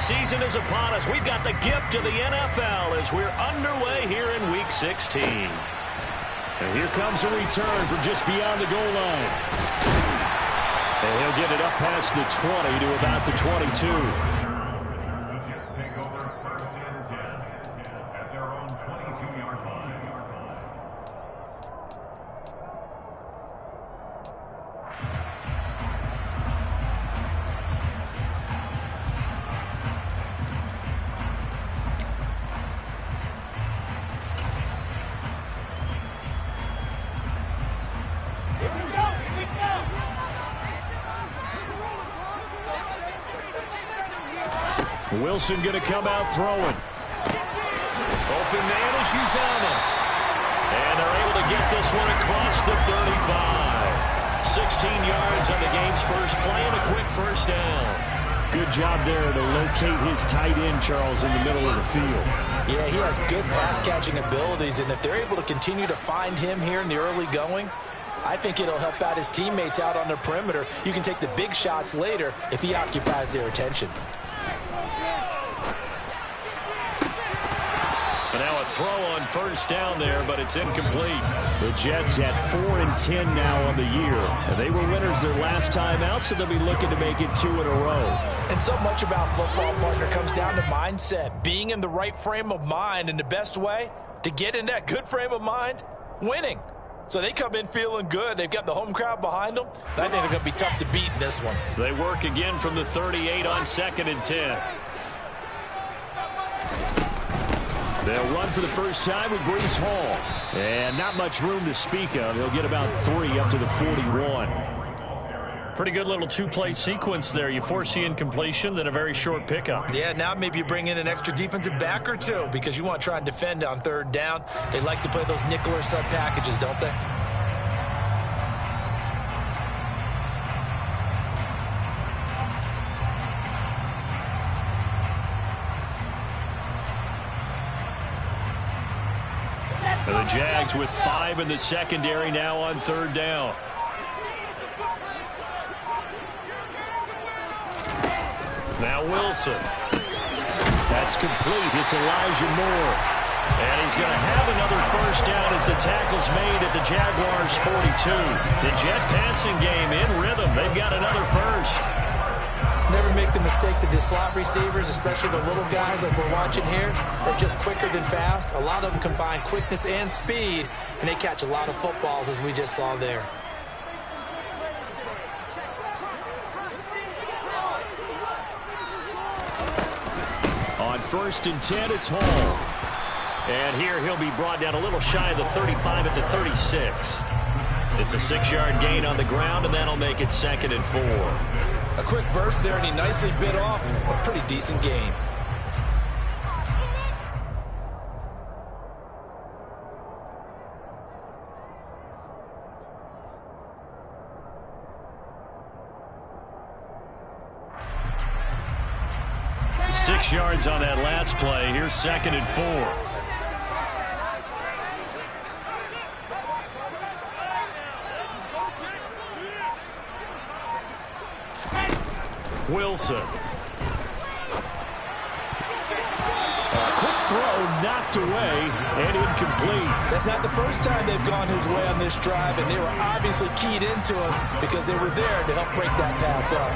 season is upon us. We've got the gift of the NFL as we're underway here in Week 16. And here comes a return from just beyond the goal line. And he'll get it up past the 20 to about the 22. Wilson going to come out throwing. Open man is Uzama. And they're able to get this one across the 35. 16 yards on the game's first play and a quick first down. Good job there to locate his tight end, Charles, in the middle of the field. Yeah, he has good pass-catching abilities, and if they're able to continue to find him here in the early going, I think it'll help out his teammates out on the perimeter. You can take the big shots later if he occupies their attention. But now a throw on first down there, but it's incomplete. The Jets at 4-10 now on the year. And they were winners their last time out, so they'll be looking to make it 2 in a row. And so much about football, partner, comes down to mindset. Being in the right frame of mind, and the best way to get in that good frame of mind, winning. So they come in feeling good. They've got the home crowd behind them. I think they're going to be tough to beat in this one. They work again from the 38 on 2nd and 10. They'll run for the first time with Breece Hall. And not much room to speak of. He'll get about 3 up to the 41. Pretty good little two-play sequence there. You force the incompletion, then a very short pickup. Yeah, now maybe you bring in an extra defensive back or two because you want to try and defend on 3rd down. They like to play those nickel or sub packages, don't they? The Jags with 5 in the secondary now on 3rd down. Now Wilson. That's complete. It's Elijah Moore. And he's going to have another first down as the tackle's made at the Jaguars' 42. The Jet passing game in rhythm. They've got another first. Never make the mistake that the slot receivers, especially the little guys like we're watching here, are just quicker than fast. A lot of them combine quickness and speed, and they catch a lot of footballs, as we just saw there. On 1st and 10, it's Hall. And here he'll be brought down a little shy of the 35 at the 36. It's a 6-yard gain on the ground, and that'll make it 2nd and 4. A quick burst there, and he nicely bit off a pretty decent gain. Six yards on that last play. Here's 2nd and 4. Wilson. Quick throw knocked away and incomplete. That's not the first time they've gone his way on this drive, and they were obviously keyed into him because they were there to help break that pass up.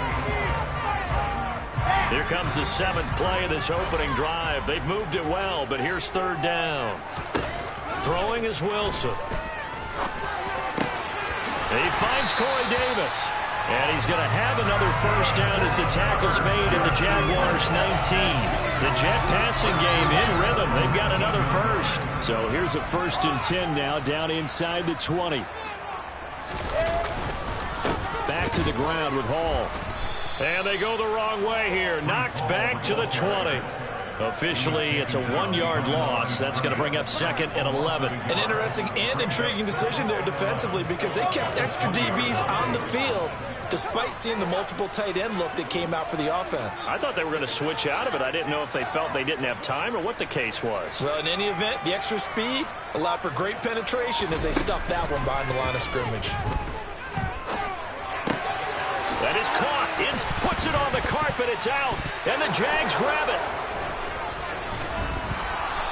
Here comes the 7th play of this opening drive. They've moved it well, but here's 3rd down. Throwing is Wilson. He finds Corey Davis. And he's going to have another first down as the tackle's made at the Jaguars' 19. The Jet passing game in rhythm. They've got another first. So here's a 1st and 10 now down inside the 20. Back to the ground with Hall. And they go the wrong way here. Knocked back to the 20. Officially, it's a 1-yard loss. That's going to bring up 2nd and 11. An interesting and intriguing decision there defensively because they kept extra DBs on the field despite seeing the multiple tight end look that came out for the offense. I thought they were going to switch out of it. I didn't know if they felt they didn't have time or what the case was. Well, in any event, the extra speed allowed for great penetration as they stuffed that one behind the line of scrimmage. That is caught. Puts it on the carpet. It's out. And the Jags grab it.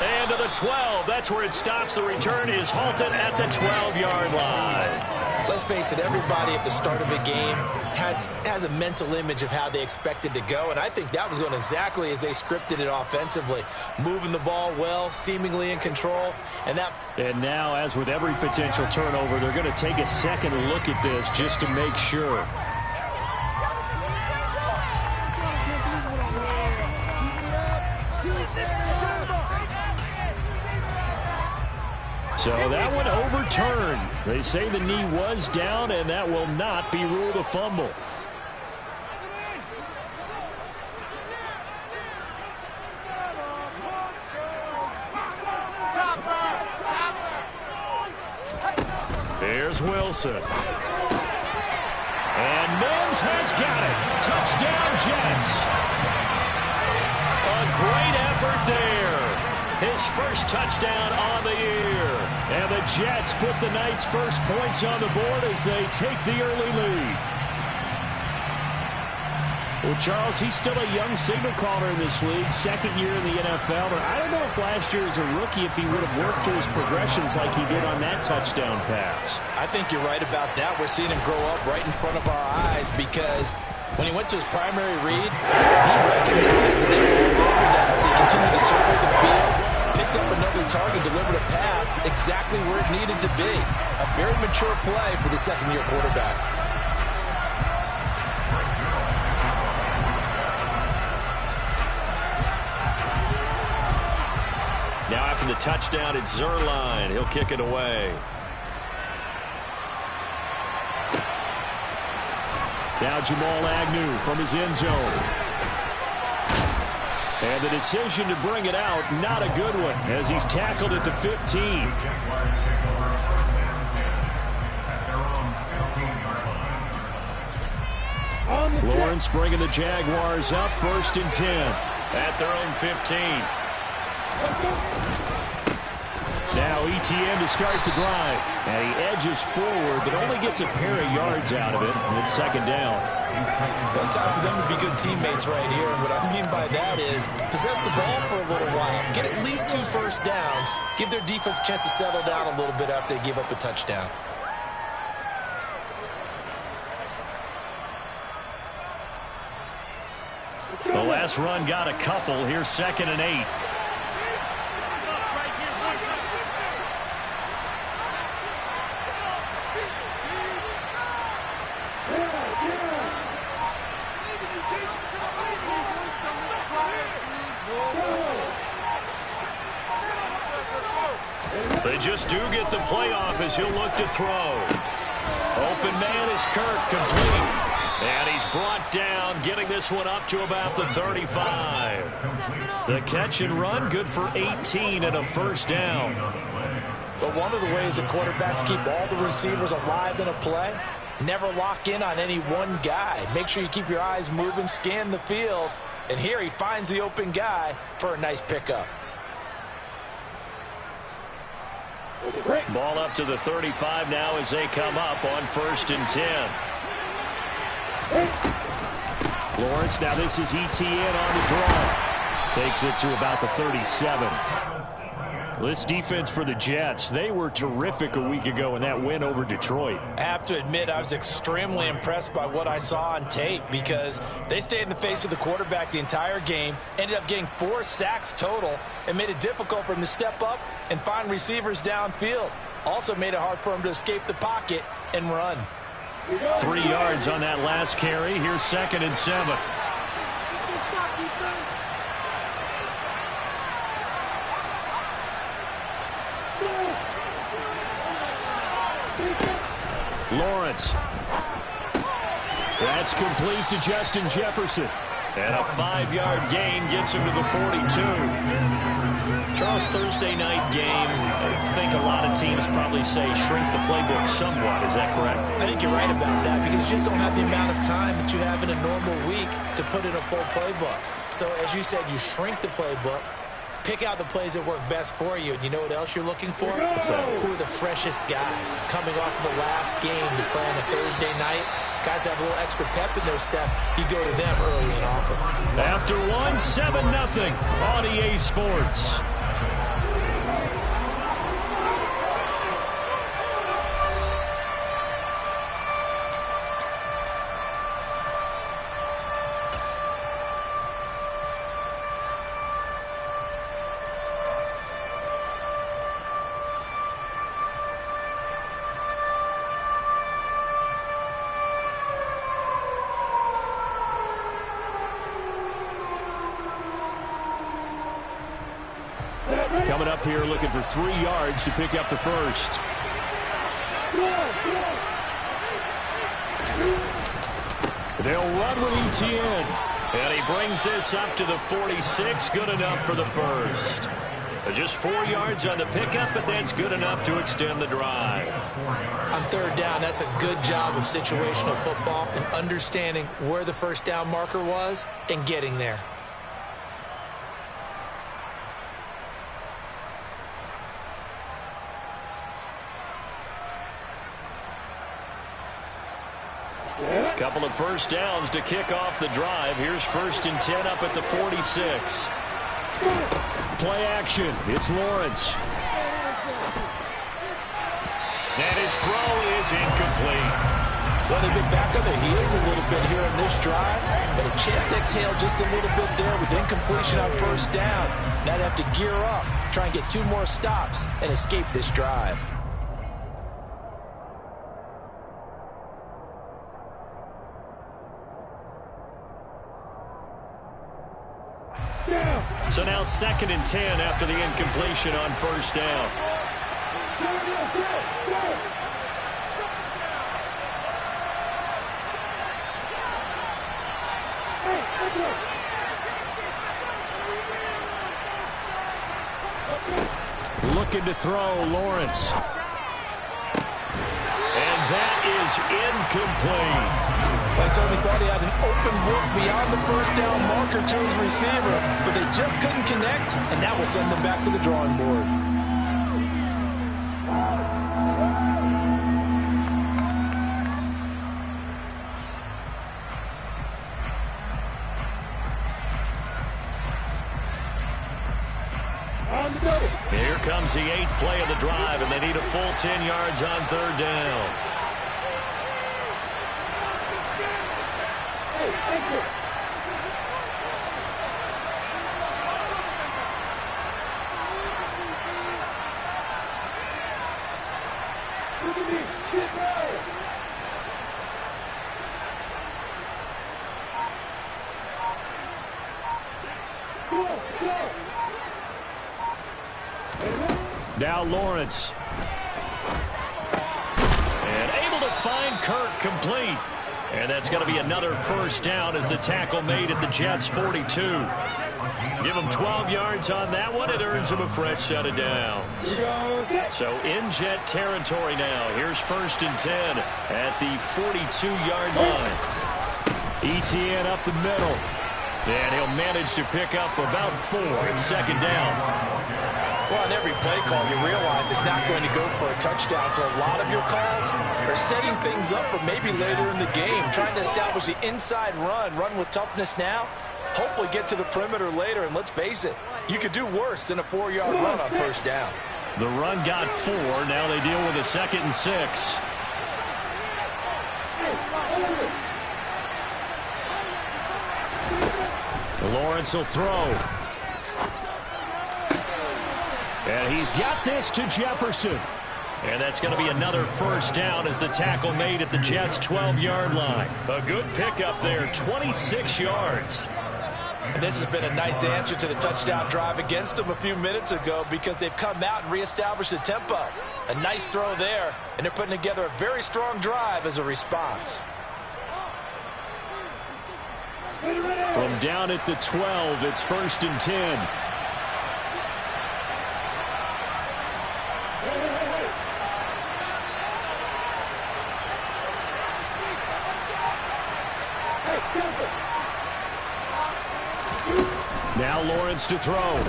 And to the 12. That's where it stops. The return is halted at the 12-yard line. Let's face it, everybody at the start of a game has a mental image of how they expect it to go, and I think that was going exactly as they scripted it offensively. Moving the ball well, seemingly in control. And now, as with every potential turnover, they're going to take a second look at this just to make sure. So that one overturned. They say the knee was down, and that will not be ruled a fumble. Here's Wilson. And Mims has got it. Touchdown, Jets. A great effort there. His first touchdown on the year. And the Jets put the Knights' first points on the board as they take the early lead. Well, Charles, he's still a young signal caller in this league, second year in the NFL. But I don't know if last year as a rookie, if he would have worked through his progressions like he did on that touchdown pass. I think you're right about that. We're seeing him grow up right in front of our eyes because when he went to his primary read, he recognized that they were all over that. So he continued to survey the field, picked up another target, delivered a pass exactly where it needed to be. A very mature play for the second-year quarterback. Now after the touchdown, it's Zerline. He'll kick it away. Now Jamal Agnew from his end zone. And the decision to bring it out, not a good one, as he's tackled at the 15. Lawrence bringing the Jaguars up, 1st and 10. At their own 15. Now ETN to start the drive. And he edges forward, but only gets a pair of yards out of it. And it's 2nd down. Well, it's time for them to be good teammates right here. And what I mean by that is possess the ball for a little while. Get at least 2 first downs. Give their defense a chance to settle down a little bit after they give up a touchdown. The last run got a couple. Here's 2nd and 8. They just do get the playoff as he'll look to throw. Open man is Kirk, complete. And he's brought down, getting this one up to about the 35. The catch and run, good for 18 and a 1st down. But one of the ways the quarterbacks keep all the receivers alive in a play, never lock in on any one guy. Make sure you keep your eyes moving, scan the field. And here he finds the open guy for a nice pickup. Ball up to the 35 now as they come up on 1st and 10. Lawrence, now this is ETN on the draw. Takes it to about the 37. This defense for the Jets, they were terrific a week ago in that win over Detroit. I have to admit, I was extremely impressed by what I saw on tape because they stayed in the face of the quarterback the entire game, ended up getting 4 sacks total, and made it difficult for him to step up and find receivers downfield. Also made it hard for him to escape the pocket and run. 3 yards on that last carry. Here's 2nd and 7. Lawrence. That's complete to Justin Jefferson. And a 5-yard gain gets him to the 42. Charles, Thursday night game, I think a lot of teams probably say shrink the playbook somewhat. Is that correct? I think you're right about that because you just don't have the amount of time that you have in a normal week to put in a full playbook. So as you said, you shrink the playbook, Pick out the plays that work best for you. And you know what else you're looking for? Who are the freshest guys coming off of the last game to play on a Thursday night? Guys have a little extra pep in their step. You go to them early and often. After one, 7-0 on EA Sports. Coming up here looking for 3 yards to pick up the first. They'll run with Etienne. And he brings this up to the 46. Good enough for the first. Just 4 yards on the pickup, but that's good enough to extend the drive. On third down, that's a good job of situational football and understanding where the first down marker was and getting there. Couple of first downs to kick off the drive. Here's 1st and 10 up at the 46. Play action. It's Lawrence. And his throw is incomplete. Well, they've been back on their heels a little bit here on this drive, but a chance to exhale just a little bit there with incompletion on first down. Now they have to gear up, try and get 2 more stops, and escape this drive. So now 2nd and 10 after the incompletion on first down. Looking to throw, Lawrence. And that is incomplete. I certainly thought he had an open look beyond the first down marker to his receiver, but they just couldn't connect, and that will send them back to the drawing board. Here comes the 8th play of the drive, and they need a full 10 yards on third down. Now Lawrence. And able to find Kirk complete. And that's going to be another first down as the tackle made at the Jets' 42. Give him 12 yards on that one. It earns him a fresh set of downs. So in Jet territory now. Here's 1st and 10 at the 42-yard line. Etienne up the middle. And he'll manage to pick up about 4 at 2nd down. Well, on every play call, you realize it's not going to go for a touchdown, so a lot of your calls are setting things up for maybe later in the game, trying to establish the inside run with toughness now, hopefully get to the perimeter later, and let's face it, you could do worse than a 4-yard run on first down. The run got 4. Now they deal with a 2nd and 6. Lawrence will throw. And he's got this to Jefferson. And that's going to be another first down as the tackle made at the Jets' 12-yard line. A good pickup there, 26 yards. And this has been a nice answer to the touchdown drive against them a few minutes ago because they've come out and reestablished the tempo. A nice throw there, and they're putting together a very strong drive as a response. From down at the 12, it's 1st and 10. Now Lawrence to throw.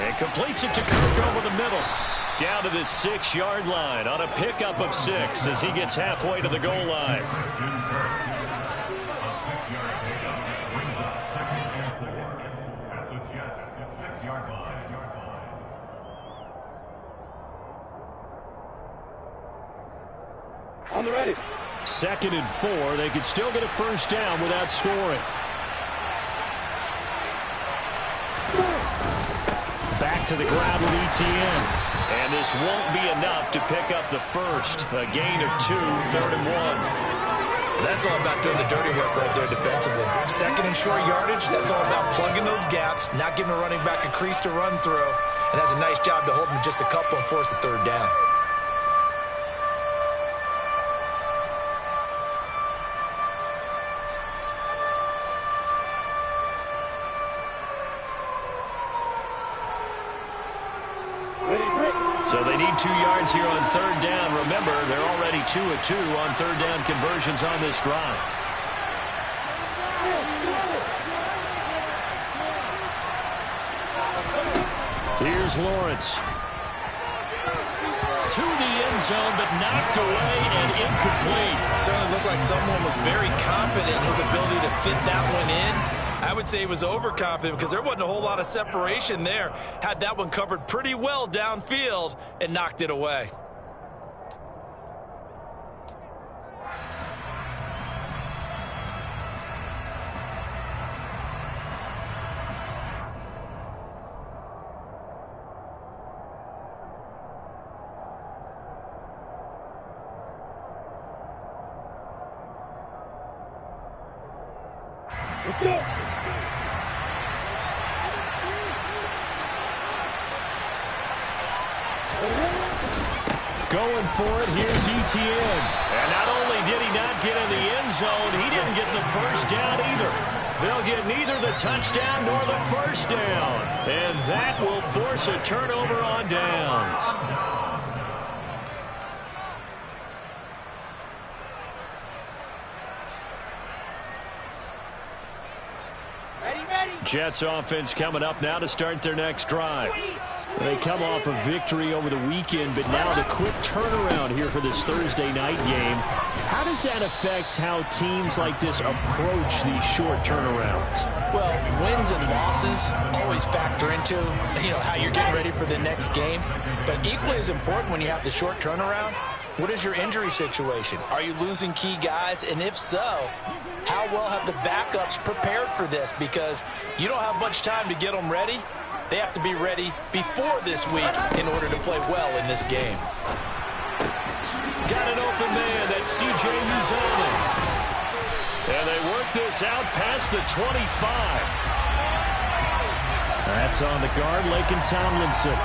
And completes it to Kirk over the middle. Down to the 6-yard line on a pickup of 6 as he gets halfway to the goal line. On the ready. 2nd and 4. They could still get a first down without scoring. Back to the ground with ETN. And this won't be enough to pick up the first. A gain of 2, 3rd and 1. That's all about doing the dirty work right there defensively. 2nd and short yardage, that's all about plugging those gaps, not giving a running back a crease to run through, and has a nice job to hold him just a couple and force a 3rd down. So they need 2 yards here on 3rd down. Remember, they're already 2 of 2 on 3rd down conversions on this drive. Here's Lawrence. To the end zone, but knocked away and incomplete. Certainly looked like someone was very confident in his ability to fit that one in. I would say he was overconfident because there wasn't a whole lot of separation there. Had that one covered pretty well downfield and knocked it away. Let's go. Going for it, here's ETN. And not only did he not get in the end zone, he didn't get the first down either. They'll get neither the touchdown nor the first down. And that will force a turnover on downs. Jets offense coming up now to start their next drive. They come off a victory over the weekend, but now the quick turnaround here for this Thursday night game. How does that affect how teams like this approach these short turnarounds? Well, wins and losses always factor into, how you're getting ready for the next game. But equally as important when you have the short turnaround, what is your injury situation? Are you losing key guys? And if so, how well have the backups prepared for this? Because you don't have much time to get them ready. They have to be ready before this week in order to play well in this game. Got an open man. That's C.J. Uzomah. And they work this out past the 25. That's on the guard, Laken Tomlinson.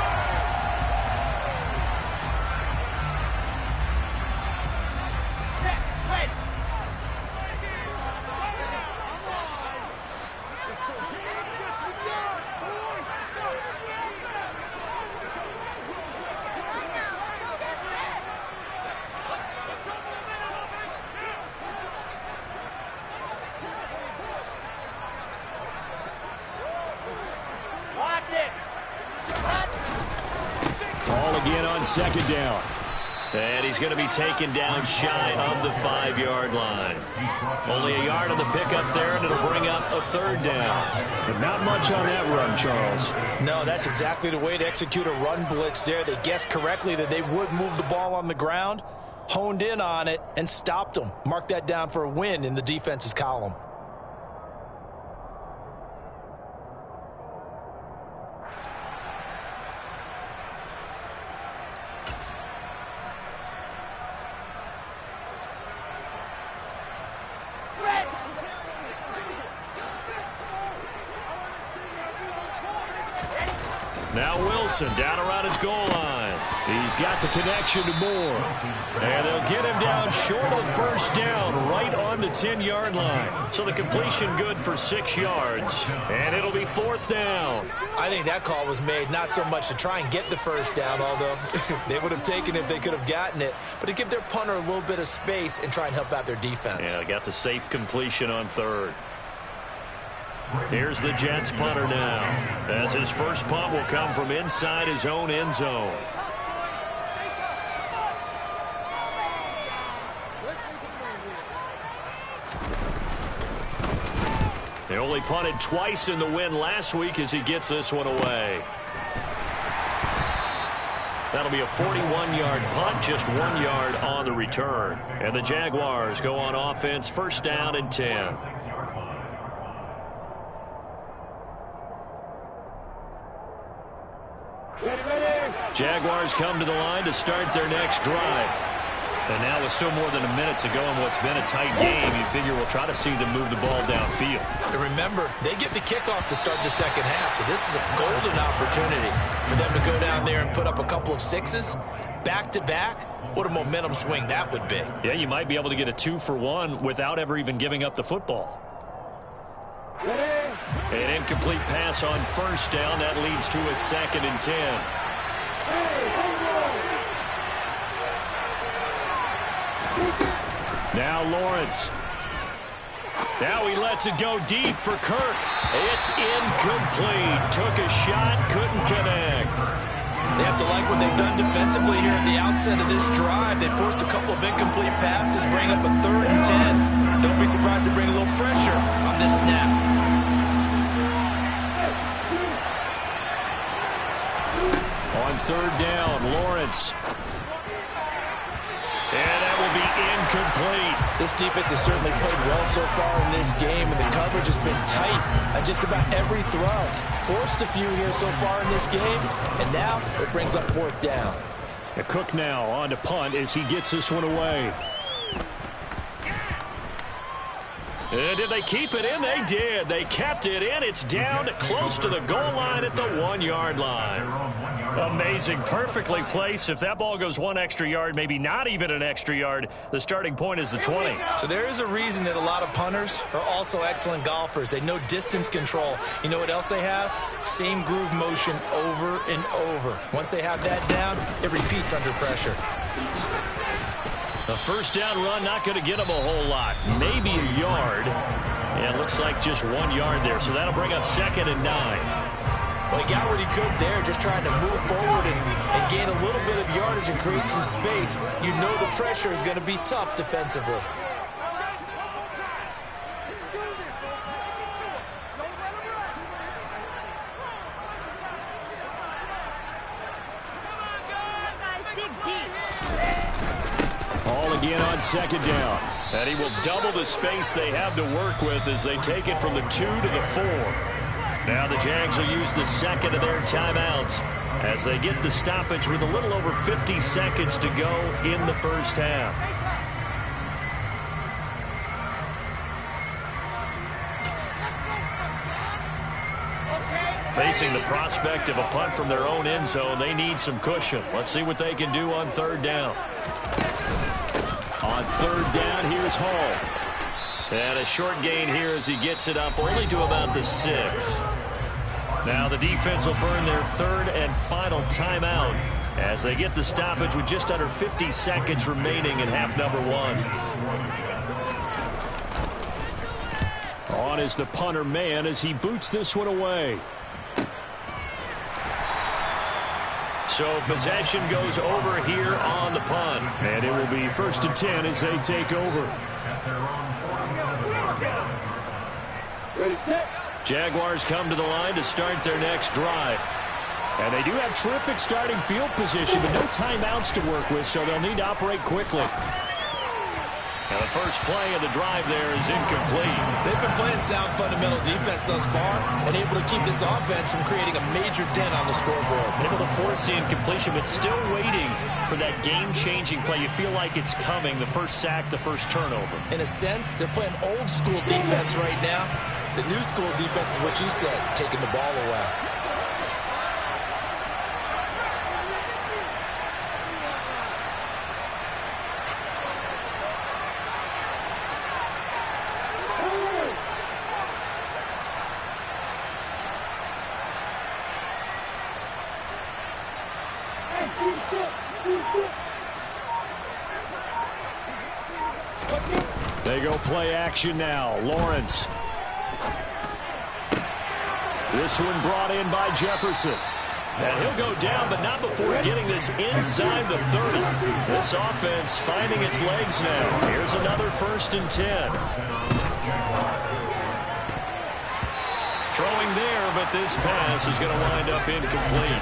Second down. And he's going to be taken down shy of the 5-yard line. Only a yard on the pickup there, and it'll bring up a 3rd down. But not much on that run, Charles. No, that's exactly the way to execute a run blitz there. They guessed correctly that they would move the ball on the ground, honed in on it, and stopped them. Mark that down for a win in the defense's column. Now Wilson down around his goal line. He's got the connection to Moore. And they'll get him down short of the first down, right on the 10-yard line. So the completion good for 6 yards. And it'll be 4th down. I think that call was made not so much to try and get the first down, although they would have taken it if they could have gotten it, but to give their punter a little bit of space and try and help out their defense. Yeah, got the safe completion on 3rd. Here's the Jets punter now, as his first punt will come from inside his own end zone. He only punted twice in the win last week as he gets this one away. That'll be a 41-yard punt, just 1 yard on the return. And the Jaguars go on offense, first down and 10. Jaguars come to the line to start their next drive. And now with still more than a minute to go in what's been a tight game, you figure we'll try to see them move the ball downfield. And remember, they get the kickoff to start the second half, so this is a golden opportunity for them to go down there and put up a couple of sixes back-to-back. What a momentum swing that would be. Yeah, you might be able to get a 2-for-1 without ever even giving up the football. An incomplete pass on first down. That leads to a 2nd and 10. Now Lawrence. Now he lets it go deep for Kirk. It's incomplete. Took a shot, couldn't connect. They have to like what they've done defensively here at the outset of this drive. They forced a couple of incomplete passes, bring up a 3rd and 10. Don't be surprised to bring a little pressure on this snap. On 3rd down, Lawrence. And that will be incomplete. This defense has certainly played well so far in this game, and the coverage has been tight on just about every throw. Forced a few here so far in this game, and now it brings up 4th down. Cook now on to punt as he gets this one away. And did they keep it in? They did. They kept it in. It's down close to the goal line at the 1-yard line. Amazing. Perfectly placed. If that ball goes 1 extra yard, maybe not even an extra yard, the starting point is the 20. So there is a reason that a lot of punters are also excellent golfers. They know distance control. You know what else they have? Same groove motion over and over. Once they have that down, it repeats under pressure. A first down run, not going to get him a whole lot. Maybe a yard. And it looks like just 1 yard there. So that'll bring up 2nd and 9. Well, he got what he could there, just trying to move forward and gain a little bit of yardage and create some space. You know the pressure is going to be tough defensively. All again on 2nd down. And he will double the space they have to work with as they take it from the 2 to the 4. Now the Jags will use the 2nd of their timeouts as they get the stoppage with a little over 50 seconds to go in the first half. Facing the prospect of a punt from their own end zone, they need some cushion. Let's see what they can do on 3rd down. On 3rd down, here's Hall. And a short gain here as he gets it up only to about the 6. Now the defense will burn their 3rd and final timeout as they get the stoppage with just under 50 seconds remaining in half number 1. On is the punter man as he boots this one away. So possession goes over here on the punt. And it will be 1st and 10 as they take over. Jaguars come to the line to start their next drive. And they do have terrific starting field position, but no timeouts to work with, so they'll need to operate quickly. And the first play of the drive there is incomplete. They've been playing sound fundamental defense thus far and able to keep this offense from creating a major dent on the scoreboard. Able to force the incompletion, but still waiting for that game-changing play. You feel like it's coming, the first sack, the first turnover. In a sense, they're playing old-school defense right now. The new school defense is what you said, taking the ball away. They go play action now. Lawrence. This one brought in by Jefferson. And he'll go down, but not before getting this inside the 30. This offense finding its legs now. Here's another 1st and 10. Throwing there, but this pass is going to wind up incomplete.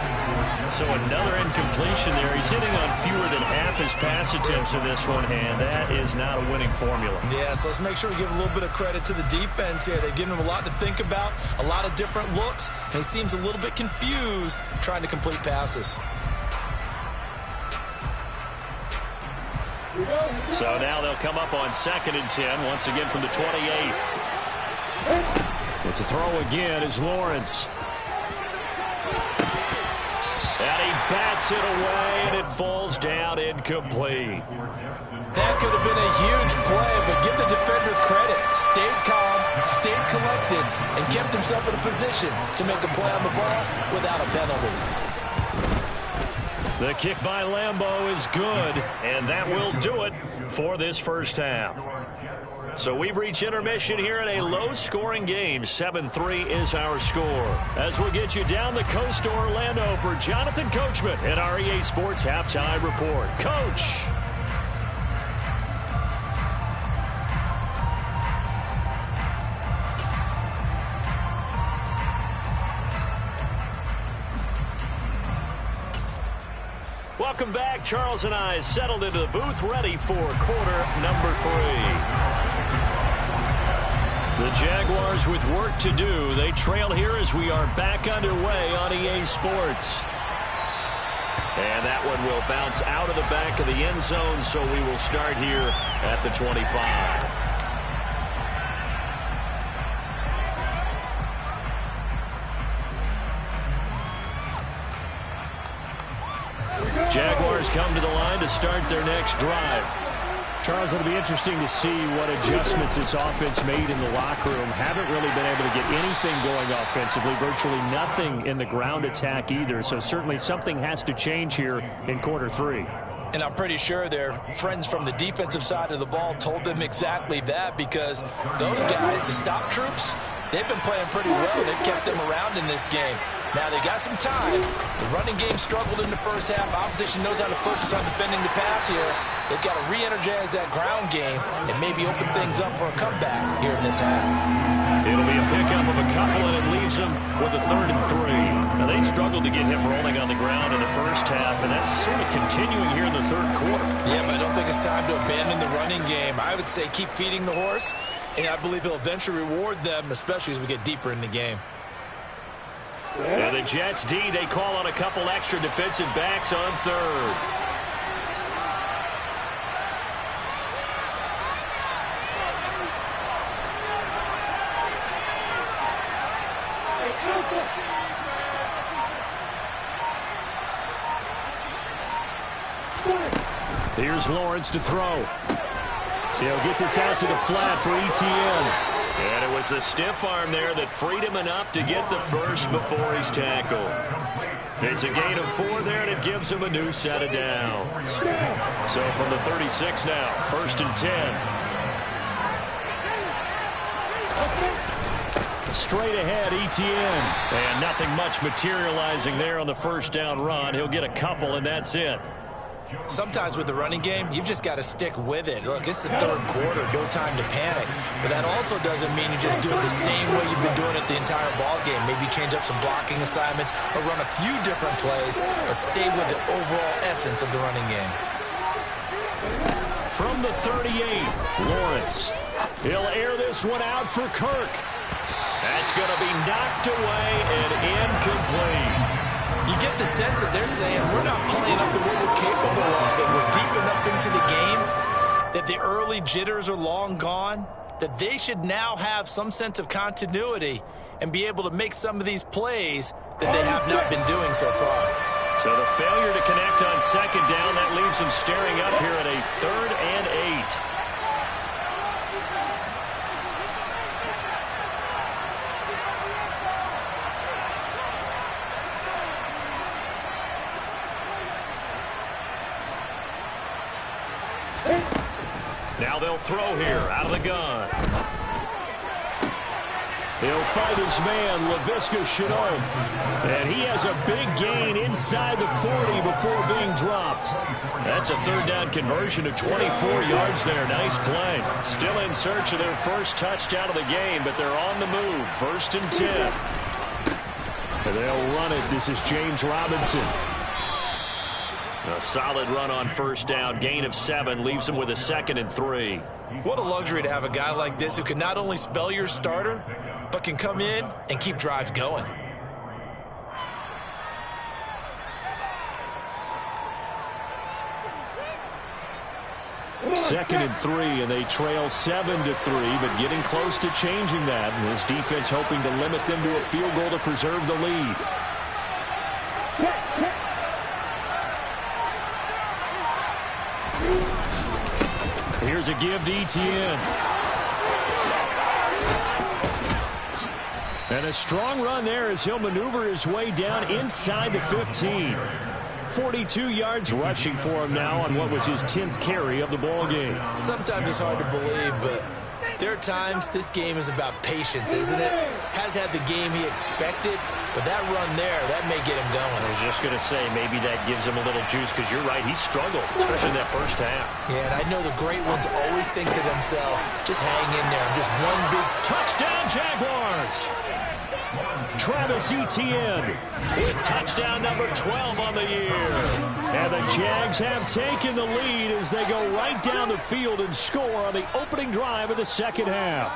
So another incompletion there. He's hitting on fewer than half his pass attempts in this one, and that is not a winning formula. Yeah, so let's make sure we give a little bit of credit to the defense here. They've given him a lot to think about, a lot of different looks, and he seems a little bit confused trying to complete passes. So now they'll come up on 2nd and 10, once again from the 28. But to throw again is Lawrence. And he bats it away, and it falls down incomplete. That could have been a huge play, but give the defender credit. Stayed calm, stayed collected, and kept himself in a position to make a play on the ball without a penalty. The kick by Lambeau is good, and that will do it for this first half. So we've reached intermission here in a low-scoring game. 7-3 is our score. As we get you down the coast to Orlando for Jonathan Coachman at our EA Sports Halftime Report. Coach. Welcome back. Charles and I settled into the booth, ready for quarter number 3. The Jaguars with work to do. They trail here as we are back underway on EA Sports. And that one will bounce out of the back of the end zone, so we will start here at the 25. Jaguars come to the line to start their next drive. Charles, it'll be interesting to see what adjustments this offense made in the locker room. Haven't really been able to get anything going offensively, virtually nothing in the ground attack either. So certainly something has to change here in quarter 3. And I'm pretty sure their friends from the defensive side of the ball told them exactly that, because those guys, the stop troops, they've been playing pretty well. They've kept them around in this game. Now, they got some time. The running game struggled in the first half. Opposition knows how to focus on defending the pass here. They've got to re-energize that ground game and maybe open things up for a comeback here in this half. It'll be a pickup of a couple, and it leaves them with a 3rd and 3. Now, they struggled to get him rolling on the ground in the first half, and that's sort of continuing here in the 3rd quarter. Yeah, but I don't think it's time to abandon the running game. I would say keep feeding the horse, and I believe he'll eventually reward them, especially as we get deeper in the game. And the Jets D, they call on a couple extra defensive backs on 3rd. Here's Lawrence to throw. He'll get this out to the flat for ETN. And it was the stiff arm there that freed him enough to get the first before he's tackled. It's a gain of 4 there, and it gives him a new set of downs. So from the 36 now, 1st and 10. Straight ahead, ETN. And nothing much materializing there on the first down run. He'll get a couple, and that's it. Sometimes with the running game, you've just got to stick with it. Look, it's the 3rd quarter, no time to panic. But that also doesn't mean you just do it the same way you've been doing it the entire ball game. Maybe change up some blocking assignments or run a few different plays, but stay with the overall essence of the running game. From the 38, Lawrence. He'll air this one out for Kirk. That's going to be knocked away and incomplete. You get the sense that they're saying, we're not playing up to what we're capable of, and we're deep enough into the game that the early jitters are long gone, that they should now have some sense of continuity and be able to make some of these plays that they have not been doing so far. So the failure to connect on 2nd down, that leaves them staring up here at a 3rd and 8. Now they'll throw here out of the gun. He'll fight his man, Laviska Shenault. And he has a big gain inside the 40 before being dropped. That's a third down conversion of 24 yards there. Nice play. Still in search of their first touchdown of the game, but they're on the move. 1st and 10. And they'll run it. This is James Robinson. A solid run on 1st down. Gain of 7 leaves him with a 2nd and 3. What a luxury to have a guy like this who can not only spell your starter, but can come in and keep drives going. Second and 3, and they trail 7-3, but getting close to changing that. And his defense hoping to limit them to a field goal to preserve the lead. Here's a give to Etienne. And a strong run there as he'll maneuver his way down inside the 15. 42 yards rushing for him now on what was his 10th carry of the ball game. Sometimes it's hard to believe, but there are times this game is about patience, isn't it? Has had the game he expected, but that run there, that may get him going. I was just going to say, maybe that gives him a little juice, because you're right, he struggled, especially in that first half. Yeah, and I know the great ones always think to themselves, just hang in there, just one big touchdown, Jaguars! Travis Etienne with touchdown number 12 on the year. And the Jags have taken the lead as they go right down the field and score on the opening drive of the second half.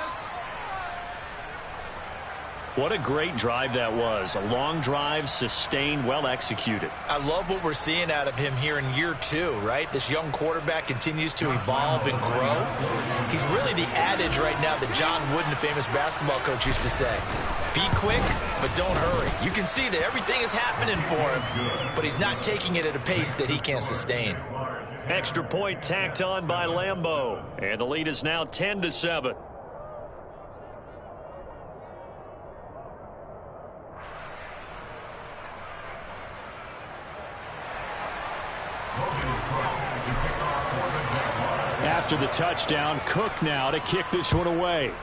What a great drive that was. A long drive, sustained, well executed. I love what we're seeing out of him here in year 2, right? This young quarterback continues to evolve and grow. He's really the adage right now that John Wooden, the famous basketball coach, used to say. Be quick, but don't hurry. You can see that everything is happening for him, but he's not taking it at a pace that he can't sustain. Extra point tacked on by Lambeau. And the lead is now 10-7. After the touchdown, Cook now to kick this one away.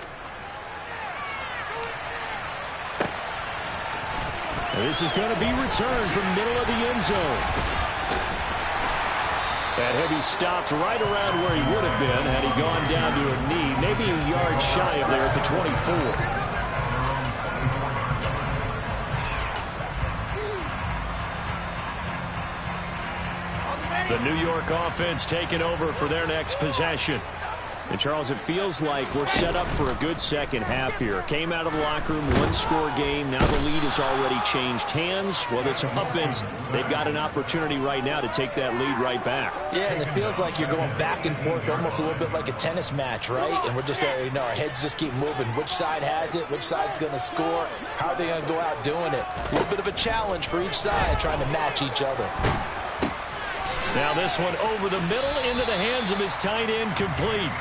This is going to be returned from middle of the end zone. And he'll be stopped right around where he would have been had he gone down to a knee, maybe a yard shy of there at the 24. The New York offense taking over for their next possession. And, Charles, it feels like we're set up for a good second half here. Came out of the locker room, one-score game. Now the lead has already changed hands. Well, this offense, they've got an opportunity right now to take that lead right back. Yeah, and it feels like you're going back and forth almost a little bit like a tennis match, right? And we're just, our heads just keep moving. Which side has it? Which side's going to score? How are they going to go out doing it? A little bit of a challenge for each side trying to match each other. Now this one over the middle into the hands of his tight end, complete.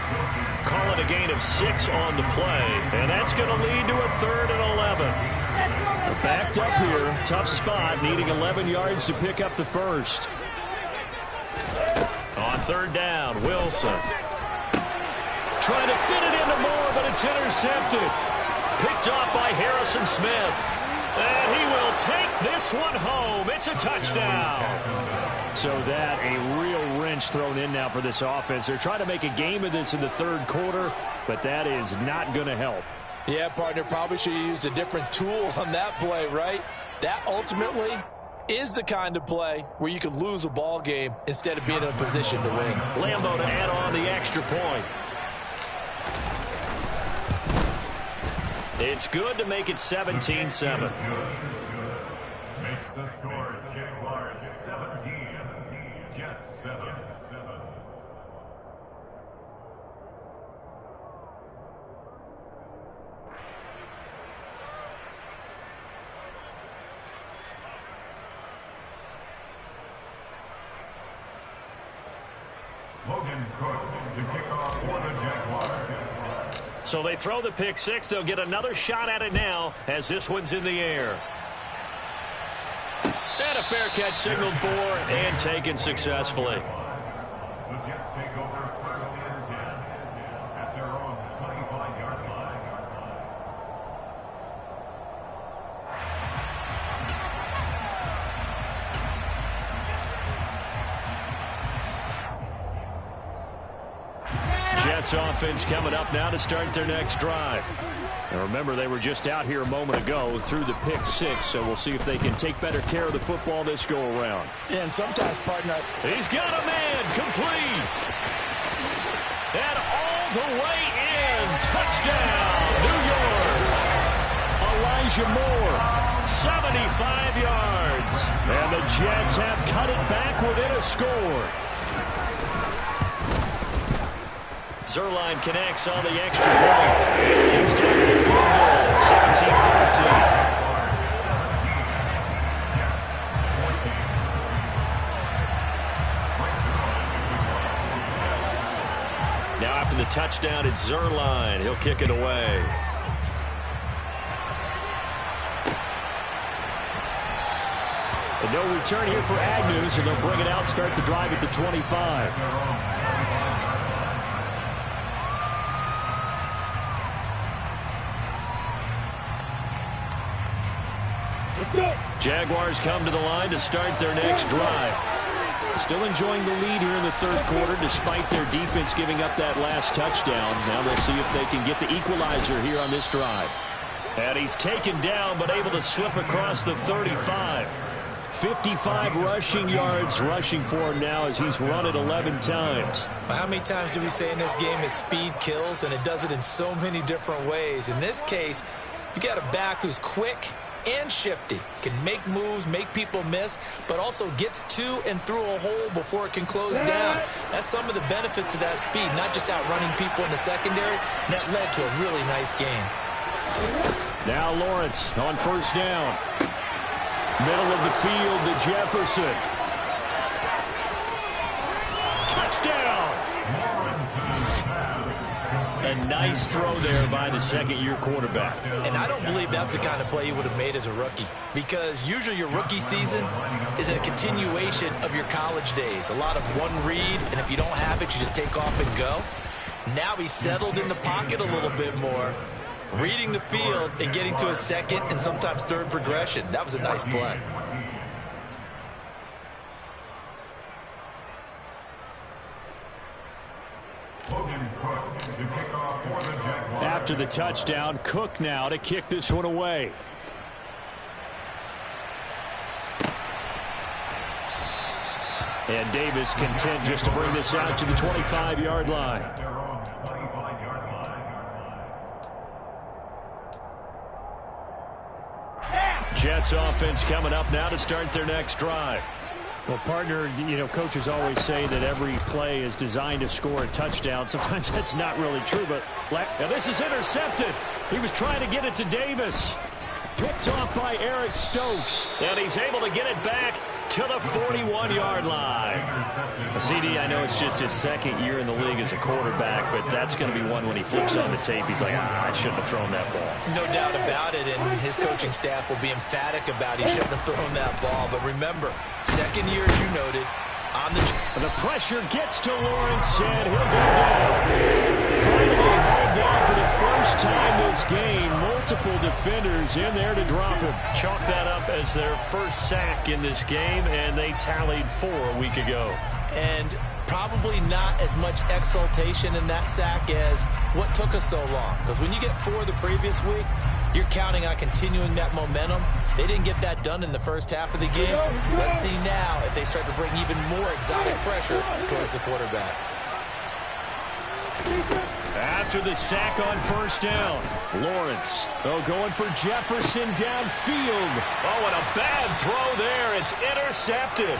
Call it a gain of 6 on the play, and that's going to lead to a 3rd and 11. Backed up here, tough spot, needing 11 yards to pick up the first. On 3rd down, Wilson. Trying to fit it into Moore, but it's intercepted. Picked off by Harrison Smith. And he will take this one home. It's a touchdown. So that a real wrench thrown in now for this offense. They're trying to make a game of this in the 3rd quarter, but that is not going to help. Yeah, partner, probably should have used a different tool on that play, right? That ultimately is the kind of play where you could lose a ball game instead of being in a position to win. Lambeau to add on the extra point. It's good to make it 17-7. Makes the score Jaguars 17, Jets 7. Logan Cook to kick off for the Jaguars. So they throw the pick 6. They'll get another shot at it now as this one's in the air. And a fair catch signaled for and taken successfully. The Jets take over 1st and 10 at their own 25-yard line. Jets offense coming up now to start their next drive. Now remember, they were just out here a moment ago through the pick six, so we'll see if they can take better care of the football this go-around. And sometimes, partner, he's got a man complete. And all the way in. Touchdown, New York. Elijah Moore, 75 yards. And the Jets have cut it back within a score. Zerline connects on the extra point. He's down to the field goal, 17-14. Now after the touchdown, it's Zerline. He'll kick it away. And no return here for Agnew, so they'll bring it out, start the drive at the 25. Jaguars come to the line to start their next drive. Still enjoying the lead here in the third quarter despite their defense giving up that last touchdown. Now they'll see if they can get the equalizer here on this drive. And he's taken down but able to slip across the 35. 55 rushing yards rushing for him now as he's run it 11 times. Well, how many times do we say in this game is speed kills, and it does it in so many different ways. In this case, you got a back who's quick and shifty, can make moves, make people miss, but also gets to and through a hole before it can close down. That's some of the benefits of that speed, not just outrunning people in the secondary. And that led to a really nice game. Now Lawrence on first down. Middle of the field to Jefferson. Touchdown! A nice throw there by the second-year quarterback. And I don't believe that was the kind of play he would have made as a rookie, because usually your rookie season is a continuation of your college days. A lot of one read, and if you don't have it, you just take off and go. Now he's settled in the pocket a little bit more, reading the field and getting to a second and sometimes third progression. That was a nice play. After the touchdown, Cook now to kick this one away. And Davis content just to bring this out to the 25-yard line. Jets offense coming up now to start their next drive. Well, partner, you know, coaches always say that every play is designed to score a touchdown. Sometimes that's not really true, but now this is intercepted. He was trying to get it to Davis. Picked off by Eric Stokes. And he's able to get it back to the 41-yard line. CD, I know it's just his second year in the league as a quarterback, but that's going to be one when he flips on the tape. He's like, I shouldn't have thrown that ball. No doubt about it, and his coaching staff will be emphatic about he shouldn't have thrown that ball. But remember, second year, as you noted, on the pressure gets to Lawrence, and he'll go down. Finally hauled down for the first time this game. Multiple defenders in there to drop him. Chalk that up as their first sack in this game, and they tallied 4 a week ago. And probably not as much exultation in that sack as what took us so long. Because when you get 4 the previous week, you're counting on continuing that momentum. They didn't get that done in the first half of the game. Let's see now if they start to bring even more exotic pressure towards the quarterback. After the sack on first down, Lawrence, going for Jefferson downfield. Oh, and a bad throw there. It's intercepted.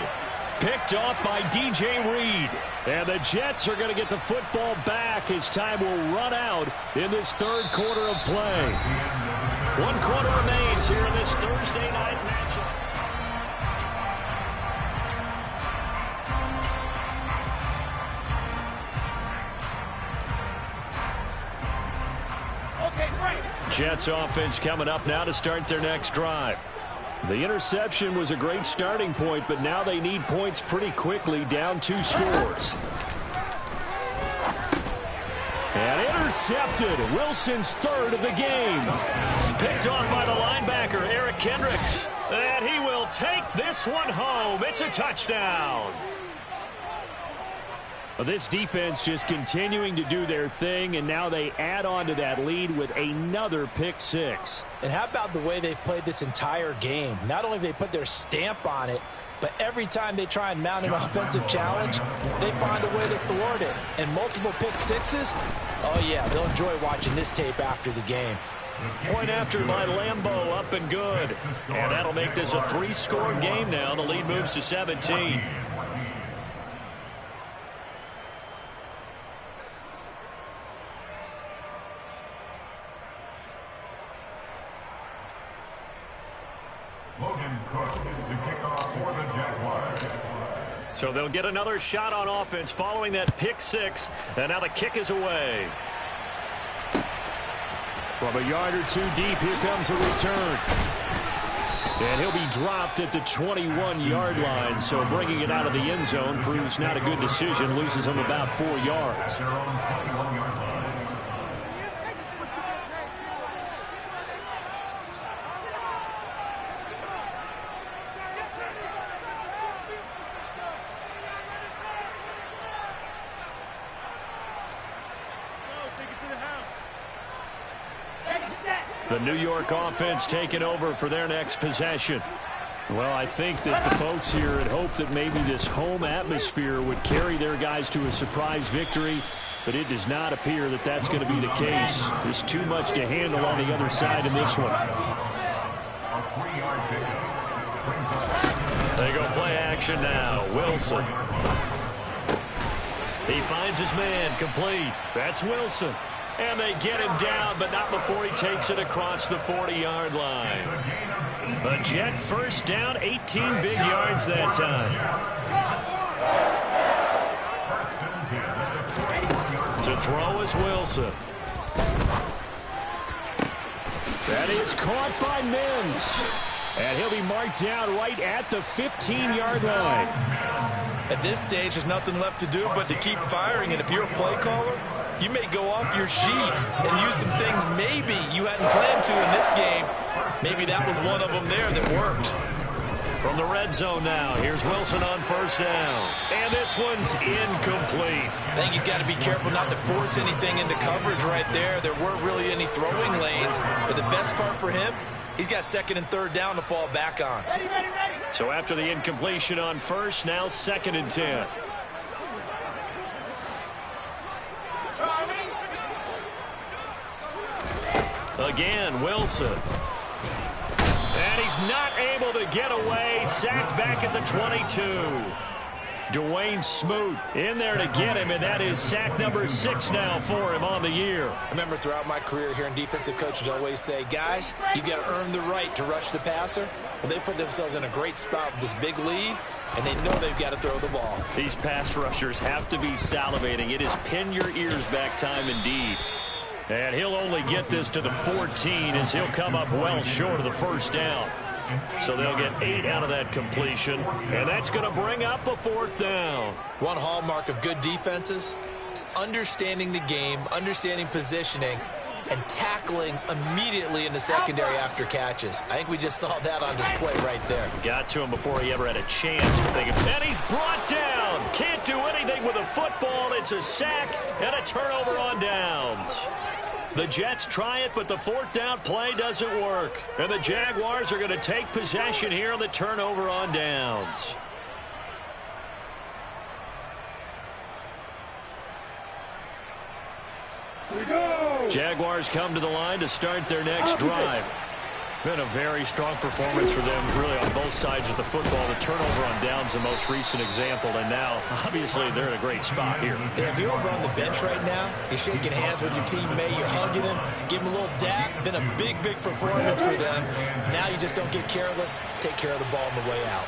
Picked off by DJ Reed. And the Jets are going to get the football back as time will run out in this third quarter of play. 1 quarter remains here in this Thursday night matchup. Jets offense coming up now to start their next drive. The interception was a great starting point, but now they need points pretty quickly, down 2 scores. And intercepted. Wilson's third of the game. Picked off by the linebacker, Eric Kendricks. And he will take this one home. It's a touchdown. Well, this defense just continuing to do their thing, and now they add on to that lead with another pick six. And how about the way they've played this entire game? Not only have they put their stamp on it, but every time they try and mount an offensive challenge, they find a way to thwart it. And multiple pick sixes, oh yeah, they'll enjoy watching this tape after the game. Point after by Lambeau, up and good. And that'll make this a three-score game now. The lead moves to 17. So they'll get another shot on offense following that pick six. And now the kick is away. From a yard or two deep, here comes a return. And he'll be dropped at the 21-yard line. So bringing it out of the end zone proves not a good decision. Loses him about 4 yards. The New York offense taking over for their next possession. Well, I think that the folks here had hoped that maybe this home atmosphere would carry their guys to a surprise victory, but it does not appear that that's going to be the case. There's too much to handle on the other side in this one. They go play action now. Wilson. He finds his man, complete. That's Wilson. And they get him down, but not before he takes it across the 40-yard line. The Jet first down, 18 big yards that time. To throw is Wilson. That is caught by Mims. And he'll be marked down right at the 15-yard line. At this stage, there's nothing left to do but to keep firing. And if you're a play caller, you may go off your sheet and use some things maybe you hadn't planned to in this game. Maybe that was one of them there that worked. From the red zone now, here's Wilson on first down. And this one's incomplete. I think he's got to be careful not to force anything into coverage right there. There weren't really any throwing lanes. But the best part for him, he's got second and third down to fall back on. So after the incompletion on first, now second and 10. Again, Wilson. And he's not able to get away. Sacked back at the 22. Dwayne Smoot in there to get him, and that is sack number 6 now for him on the year. I remember throughout my career hearing defensive coaches always say, guys, you got to earn the right to rush the passer. Well, they put themselves in a great spot with this big lead, and they know they've got to throw the ball. These pass rushers have to be salivating. It is pin your ears back time indeed. And he'll only get this to the 14 as he'll come up well short of the first down. So they'll get 8 out of that completion, and that's going to bring up a 4th down. One hallmark of good defenses is understanding the game, understanding positioning, and tackling immediately in the secondary after catches. I think we just saw that on display right there. Got to him before he ever had a chance to think of it. And he's brought down. Can't do anything with a football. It's a sack and a turnover on downs. The Jets try it, but the 4th down play doesn't work. And the Jaguars are going to take possession here on the turnover on downs. Jaguars come to the line to start their next drive. Been a very strong performance for them, really, on both sides of the football. The turnover on downs, the most recent example, and now, obviously, they're in a great spot here. Yeah, if you're over on the bench right now, you're shaking hands with your teammate, you're hugging him, give him a little dap. Been a big, big performance for them. Now you just don't get careless. Take care of the ball on the way out.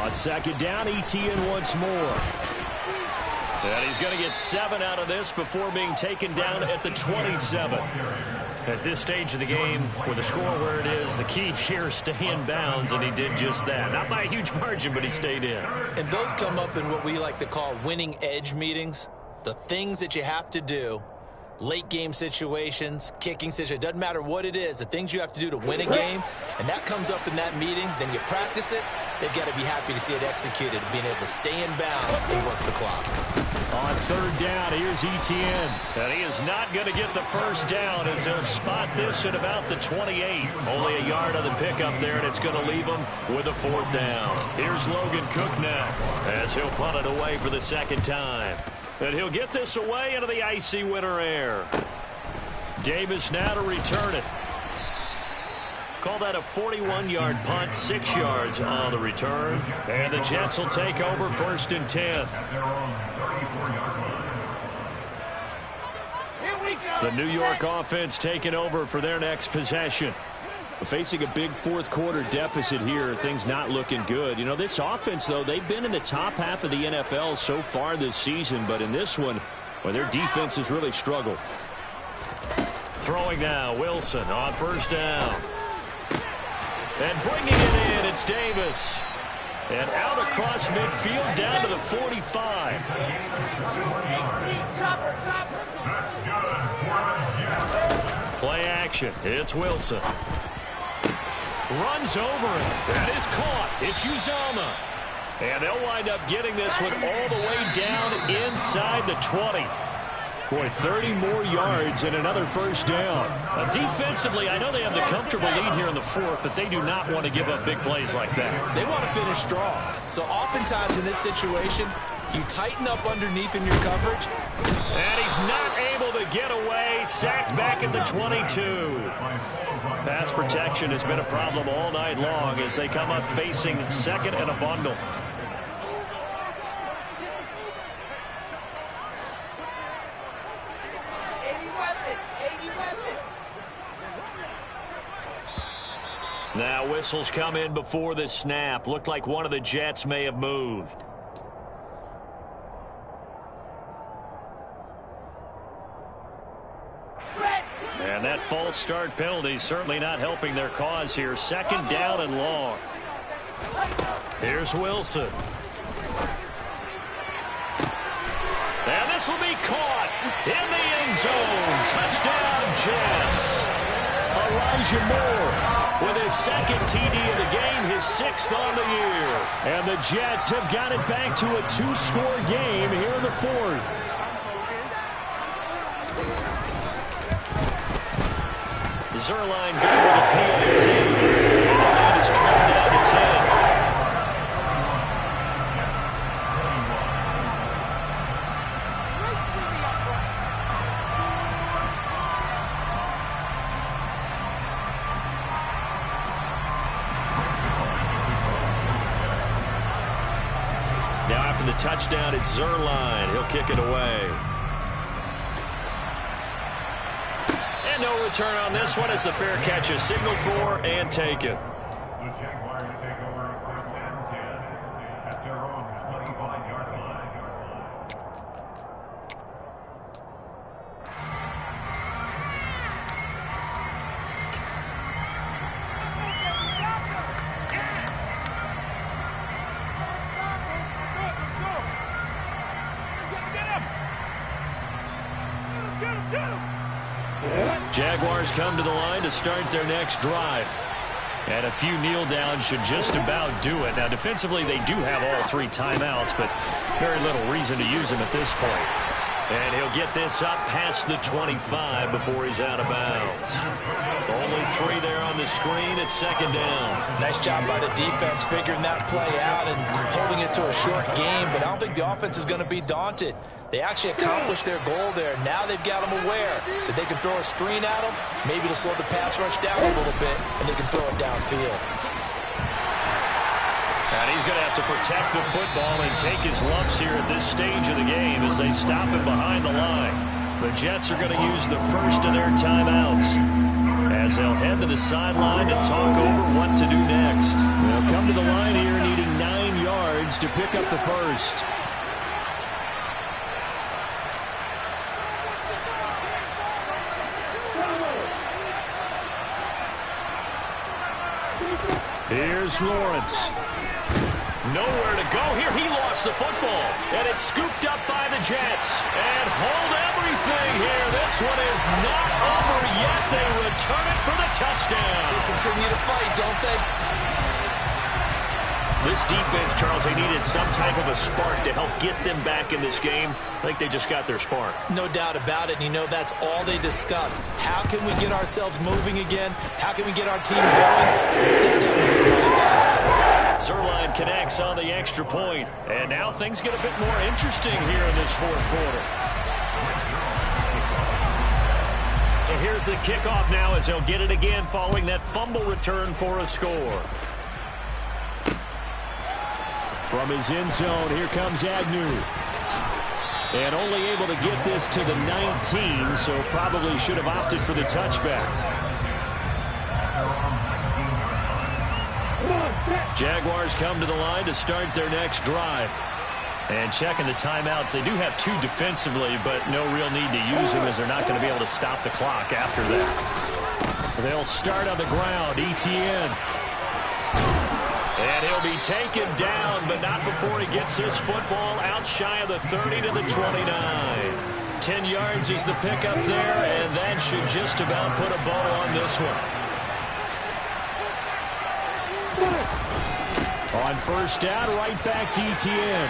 On second down, ETN once more. And he's going to get 7 out of this before being taken down at the 27. At this stage of the game, with the score where it is, the key here is stay in bounds, and he did just that. Not by a huge margin, but he stayed in. And those come up in what we like to call winning edge meetings. The things that you have to do, late game situations, kicking situations, doesn't matter what it is, the things you have to do to win a game, and that comes up in that meeting, then you practice it, they've got to be happy to see it executed, being able to stay in bounds and work the clock. On third down, here's Etienne. And he is not going to get the first down as he'll spot this at about the 28. Only a yard on the pickup there, and it's going to leave him with a fourth down. Here's Logan Cook now as he'll punt it away for the second time. And he'll get this away into the icy winter air. Davis now to return it. Call that a 41-yard punt, 6 yards on the return. And the Jets will take over 1st and 10. The New York offense taking over for their next possession. Facing a big fourth-quarter deficit here, things not looking good. You know, this offense, though, they've been in the top half of the NFL so far this season, but in this one, well, their defense has really struggled. Throwing now, Wilson on first down. And bringing it in, it's Davis. And out across midfield down to the 45. Play action. It's Wilson. Runs over it. That is caught. It's Uzomah. And they'll wind up getting this one all the way down inside the 20. Boy, 30 more yards and another first down. Defensively, I know they have the comfortable lead here in the fourth, but they do not want to give up big plays like that. They want to finish strong. So oftentimes in this situation, you tighten up underneath in your coverage. And he's not able to get away. Sacked back at the 22. Pass protection has been a problem all night long as they come up facing second and a bundle. Now whistles come in before the snap. Looked like one of the Jets may have moved. And that false start penalty certainly not helping their cause here. Second down and long. Here's Wilson. And this will be caught in the end zone. Touchdown, Jets. Elijah Moore with his second TD of the game, his 6th on the year. And the Jets have got it back to a 2-score game here in the fourth. Zerline good with a PAT. And is trimmed down to 10. The touchdown, it's Zerline. He'll kick it away. And no return on this one as the fair catch is signaled for and taken. The Jaguars take over 1st and 10 at their own 25-yard line. Jaguars come to the line to start their next drive. And a few kneel downs should just about do it. Now, defensively, they do have all 3 timeouts, but very little reason to use them at this point. And he'll get this up past the 25 before he's out of bounds. Only 3 there on the screen at second down. Nice job by the defense figuring that play out and holding it to a short game, but I don't think the offense is going to be daunted. They actually accomplished their goal there. Now they've got them aware that they can throw a screen at them, maybe to slow the pass rush down a little bit, and they can throw it downfield. And he's going to have to protect the football and take his lumps here at this stage of the game as they stop him behind the line. The Jets are going to use the first of their timeouts as they'll head to the sideline to talk over what to do next. They'll come to the line here needing 9 yards to pick up the first. Here's Lawrence. Nowhere to go here. He lost the football. And it's scooped up by the Jets. And hold everything here. This one is not over yet. They return it for the touchdown. They continue to fight, don't they? This defense, Charles, they needed some type of a spark to help get them back in this game. I think they just got their spark. No doubt about it. And you know, that's all they discussed. How can we get ourselves moving again? How can we get our team going? This definitely really fast. Zerline connects on the extra point. And now things get a bit more interesting here in this fourth quarter. So here's the kickoff now as he'll get it again following that fumble return for a score. From his end zone, here comes Agnew. And only able to get this to the 19, so probably should have opted for the touchback. Jaguars come to the line to start their next drive. And checking the timeouts, they do have 2 defensively, but no real need to use them as they're not going to be able to stop the clock after that. They'll start on the ground, Etienne. And he'll be taken down, but not before he gets this football out shy of the 30 to the 29. 10 yards is the pickup there, and that should just about put a bow on this one. On first down, right back to Etienne.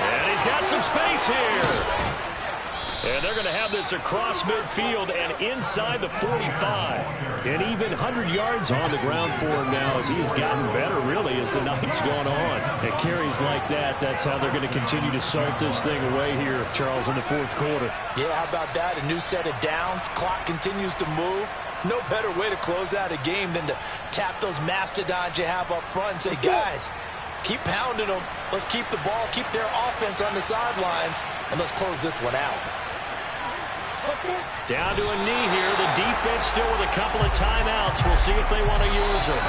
And he's got some space here. And they're going to have this across midfield and inside the 45. And even 100 yards on the ground for him now as he has gotten better, really, as the night's gone on. And carries like that, that's how they're going to continue to salt this thing away here, Charles, in the fourth quarter. Yeah, how about that? A new set of downs. Clock continues to move. No better way to close out a game than to tap those mastodons you have up front and say, guys, keep pounding them. Let's keep the ball, keep their offense on the sidelines, and let's close this one out. Down to a knee here. The defense still with a couple of timeouts. We'll see if they want to use them.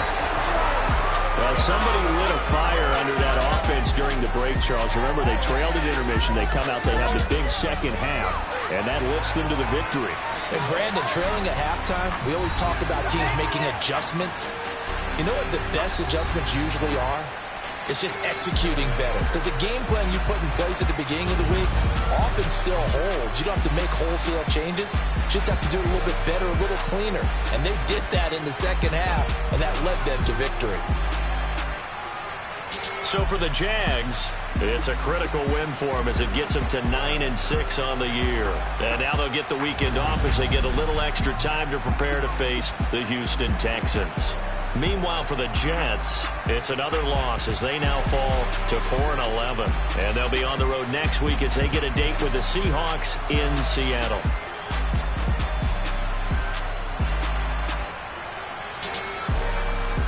Well, somebody lit a fire under that offense during the break, Charles. Remember, they trailed at intermission. They come out, they have the big second half, and that lifts them to the victory. And Brandon, trailing at halftime, we always talk about teams making adjustments. You know what the best adjustments usually are? It's just executing better. Because the game plan you put in place at the beginning of the week often still holds. You don't have to make wholesale changes. You just have to do it a little bit better, a little cleaner. And they did that in the second half, and that led them to victory. So for the Jags, it's a critical win for them as it gets them to 9-6 on the year. And now they'll get the weekend off as they get a little extra time to prepare to face the Houston Texans. Meanwhile, for the Jets, it's another loss as they now fall to 4-11. And they'll be on the road next week as they get a date with the Seahawks in Seattle.